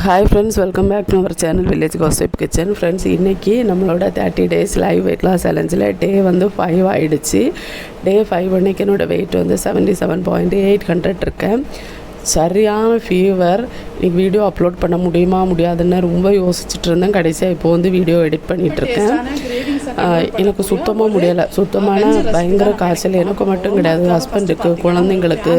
Hi friends, welcome back to our channel Village Gossip Kitchen. Friends, இன்னைக்கு நம்மளோட 30 days live weight loss challenge டே வந்து 5 ஆயிடுச்சு. டே 5 அன்னைக்கு என்னோட weight வந்து 77.800 இருக்கேன். சரியான ஃபீவர். இன்னைக்கு வீடியோ அப்லோட் பண்ண முடியுமா முடியாதுன்னு ரொம்ப யோசிச்சுட்டு இருந்தேன். கடைசியாக இப்போ வந்து வீடியோ எடிட் பண்ணிகிட்ருக்கேன். எனக்கு சுத்தமாக முடியலை. சுத்தமான பயங்கர காய்ச்சல். எனக்கு மட்டும் கிடையாது, ஹஸ்பண்டுக்கு, குழந்தைங்களுக்கு,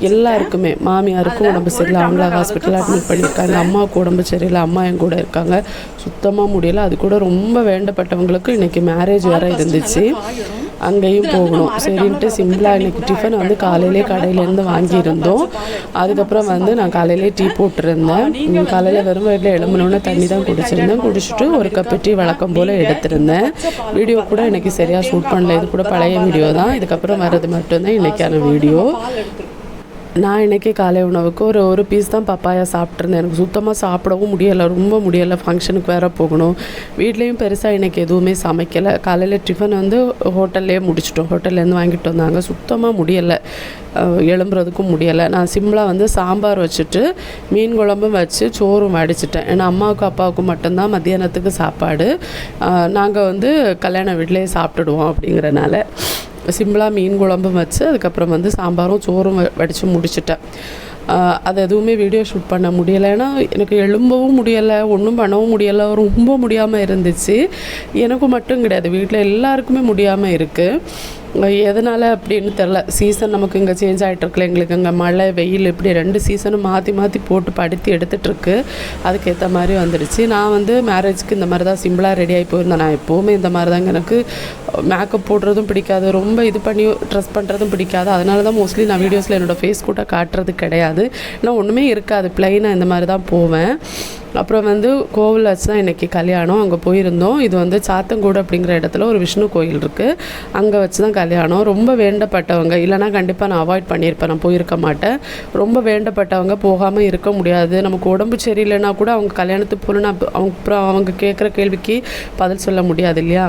எல்லாருக்குமே. மாமியாருக்கும் உடம்பு சரியில்லை, அவங்கள ஹாஸ்பிட்டலில் அட்மிட் பண்ணியிருக்காங்க. அம்மாவுக்கு உடம்பு சரியில்லை, அம்மா என் கூட இருக்காங்க. சுத்தமாக முடியலை. அது கூட ரொம்ப வேண்டப்பட்டவங்களுக்கு இன்றைக்கி மேரேஜ் வேறு இருந்துச்சு, அங்கேயும் போகணும். சரின்ட்டு சிம்பிளாக இன்றைக்கி டிஃபன் வந்து காலையிலே கடையிலேருந்து வாங்கியிருந்தோம். அதுக்கப்புறம் வந்து நான் காலையிலே டீ போட்டிருந்தேன். காலையில் வெறும் வயிற்றில் எழும்பணுன்னு தண்ணி தான் குடிச்சிருந்தேன். குடிச்சிட்டு ஒரு கப்பு டீ வழக்கம் போல் எடுத்திருந்தேன். வீடியோ கூட இன்றைக்கி சரியாக ஷூட் பண்ணல. இது கூட பழைய வீடியோ தான். இதுக்கப்புறம் வர்றது மட்டும்தான் இன்றைக்கான வீடியோ. நான் இன்றைக்கி காலை உணவுக்கு ஒரு பீஸ் தான் பப்பாயா சாப்பிட்ருந்தேன். எனக்கு சுத்தமாக சாப்பிடவும் முடியலை, ரொம்ப முடியலை. ஃபங்க்ஷனுக்கு வேறு போகணும். வீட்லேயும் பெருசாக இன்றைக்கி எதுவுமே சமைக்கலை. காலையில் டிஃபன் வந்து ஹோட்டல்லே முடிச்சிட்டோம். ஹோட்டல்லேருந்து வாங்கிட்டு வந்தாங்க. சுத்தமாக முடியலை, எழும்புறதுக்கும் முடியலை. நான் சிம்பிளாக வந்து சாம்பார் வச்சுட்டு மீன் குழம்பும் வச்சு சோறும் வடிச்சிட்டேன். ஏன்னா அம்மாவுக்கும் அப்பாவுக்கும் மட்டும்தான் மத்தியானத்துக்கு சாப்பாடு. நாங்கள் வந்து கல்யாண வீட்டிலே சாப்பிட்டுடுவோம் அப்படிங்கிறனால சிம்பிளாக மீன் குழம்பும் வச்சு அதுக்கப்புறம் வந்து சாம்பாரும் சோறும் வடித்து முடிச்சிட்டேன். அது எதுவுமே வீடியோ ஷூட் பண்ண முடியலை. ஏன்னா எனக்கு எழும்பவும் முடியலை, ஒன்றும் பண்ணவும் முடியலை. ரொம்ப முடியாமல் இருந்துச்சு. எனக்கும் மட்டும் கிடையாது, வீட்டில் எல்லாருக்குமே முடியாமல் இருக்குது. எதனால் அப்படின்னு தெரில. சீசன் நமக்கு இங்கே சேஞ்ச் ஆகிட்டுருக்குல. எங்களுக்கு இங்கே மழை வெயில் இப்படி 2 சீசனும் மாற்றி மாற்றி போட்டு படுத்தி எடுத்துகிட்ருக்கு. அதுக்கேற்ற மாதிரி வந்துடுச்சு. நான் வந்து மேரேஜ்க்கு இந்த மாதிரி தான் சிம்பிளாக ரெடியாகி போயிருந்தேன். நான் எப்போவுமே இந்த மாதிரி தாங்க. எனக்கு மேக்கப் போடுறதும் பிடிக்காது, ரொம்ப இது பண்ணி ட்ரெஸ் பண்ணுறதும் பிடிக்காது. அதனால தான் மோஸ்ட்லி நான் வீடியோஸில் என்னோடய ஃபேஸ் கூட காட்டுறது கிடையாது. நான் ஒன்றுமே இருக்காது, ப்ளைனாக இந்த மாதிரி தான் போவேன். அப்புறம் வந்து கோவில் வச்சு தான் இன்றைக்கி கல்யாணம். அங்கே போயிருந்தோம். இது வந்து சாத்தங்கூடு அப்படிங்கிற இடத்துல ஒரு விஷ்ணு கோயில் இருக்குது, அங்கே வச்சு தான் கல்யாணம். ரொம்ப வேண்டப்பட்டவங்க, இல்லைனா கண்டிப்பாக நான் அவாய்ட் பண்ணியிருப்பேன், நான் போயிருக்க மாட்டேன். ரொம்ப வேண்டப்பட்டவங்க, போகாமல் இருக்க முடியாது. நமக்கு உடம்பு சரியில்லைன்னா கூட அவங்க கல்யாணத்துக்கு போகணுன்னா அப்புறம் அவங்க கேட்குற கேள்விக்கு பதில் சொல்ல முடியாது இல்லையா.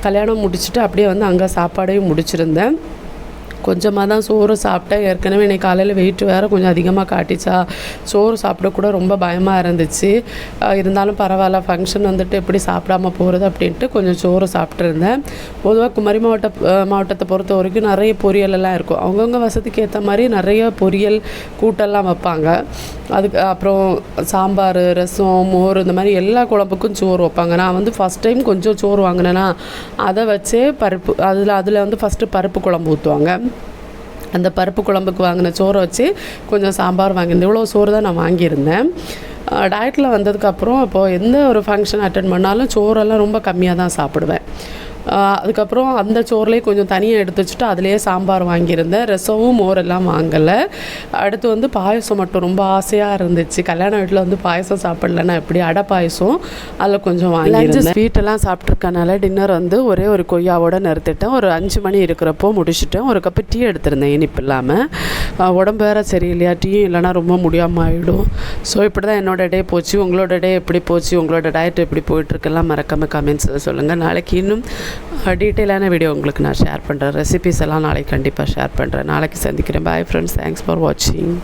கல்யாணம் முடிச்சுட்டு அப்படியே வந்து அங்கே சாப்பாடையும் முடிச்சிருந்தேன். கொஞ்சமாக தான் சோறு சாப்பிட்டேன். ஏற்கனவே இன்றைக்கி காலையில் வெயிட் வேறு கொஞ்சம் அதிகமாக காட்டிச்சா, சோறு சாப்பிடக்கூட ரொம்ப பயமாக இருந்துச்சு. இருந்தாலும் பரவாயில்ல, ஃபங்க்ஷன் வந்துட்டு எப்படி சாப்பிடாமல் போகிறது அப்படின்ட்டு கொஞ்சம் சோறு சாப்பிட்ருந்தேன். பொதுவாக குமரி மாவட்டத்தை பொறுத்த வரைக்கும் நிறைய பொரியலெல்லாம் இருக்கும். அவங்கவுங்க வசதிக்கு ஏற்ற மாதிரி நிறைய பொரியல் கூட்டெல்லாம் வைப்பாங்க. அதுக்கு அப்புறம் சாம்பார், ரசம், மோர், இந்த மாதிரி எல்லா குழம்புக்கும் சோறு வைப்பாங்க. நான் வந்து ஃபஸ்ட் டைம் கொஞ்சம் சோறு வாங்கினேன்னா அதை வச்சே பருப்பு அதில் வந்து ஃபஸ்ட்டு பருப்பு குழம்பு ஊற்றுவாங்க. அந்த பருப்பு குழம்புக்கு வாங்கின சோறை வச்சு கொஞ்சம் சாம்பார் வாங்கியிருந்தேன். இவ்வளோ சோறு தான் நான் வாங்கியிருந்தேன். டயட்டில் வந்ததுக்கப்புறம் இப்போது எந்த ஒரு ஃபங்க்ஷன் அட்டன் பண்ணாலும் சோறெல்லாம் ரொம்ப கம்மியாக தான் சாப்பிடுவேன். அதுக்கப்புறம் அந்த சோறுலேயே கொஞ்சம் தனியாக எடுத்து வச்சுட்டு அதிலேயே சாம்பார் வாங்கியிருந்தேன். ரசமும் மோரெல்லாம் வாங்கலை. அடுத்து வந்து பாயசம் மட்டும் ரொம்ப ஆசையாக இருந்துச்சு. கல்யாண வீட்டில் வந்து பாயசம் சாப்பிட்லன்னா எப்படி, அடை பாயசம் அதில் கொஞ்சம் வாங்கியிருந்தேன். ஸ்வீட்டெல்லாம் சாப்பிட்ருக்கனால டின்னர் வந்து ஒரே ஒரு கொய்யாவோடு நிறுத்திட்டேன். ஒரு 5 மணி இருக்கிறப்போ முடிச்சுட்டேன். ஒரு கப்பு டீ எடுத்திருந்தேன், இனிப்பு இல்லாமல். உடம்பு வேறு சரியில்லையா, டீயும் இல்லைனா ரொம்ப முடியாமல் ஆகிடும். ஸோ இப்படி தான் என்னோடய டே போச்சு. உங்களோட டே எப்படி போச்சு, உங்களோட டயட் எப்படி போயிட்டுருக்கெல்லாம் மறக்காமல் கமெண்ட்ஸில் சொல்லுங்கள். நாளைக்கு இன்னும் டீட்டெயிலான வீடியோ உங்களுக்கு நான் ஷேர் பண்ணுறேன். ரெசிபிஸ் எல்லாம் நாளைக்கு கண்டிப்பாக ஷேர் பண்ணுறேன். நாளைக்கு சந்திக்கிறேன். பாய் ஃப்ரெண்ட்ஸ், தேங்க்ஸ் ஃபார் வாட்சிங்.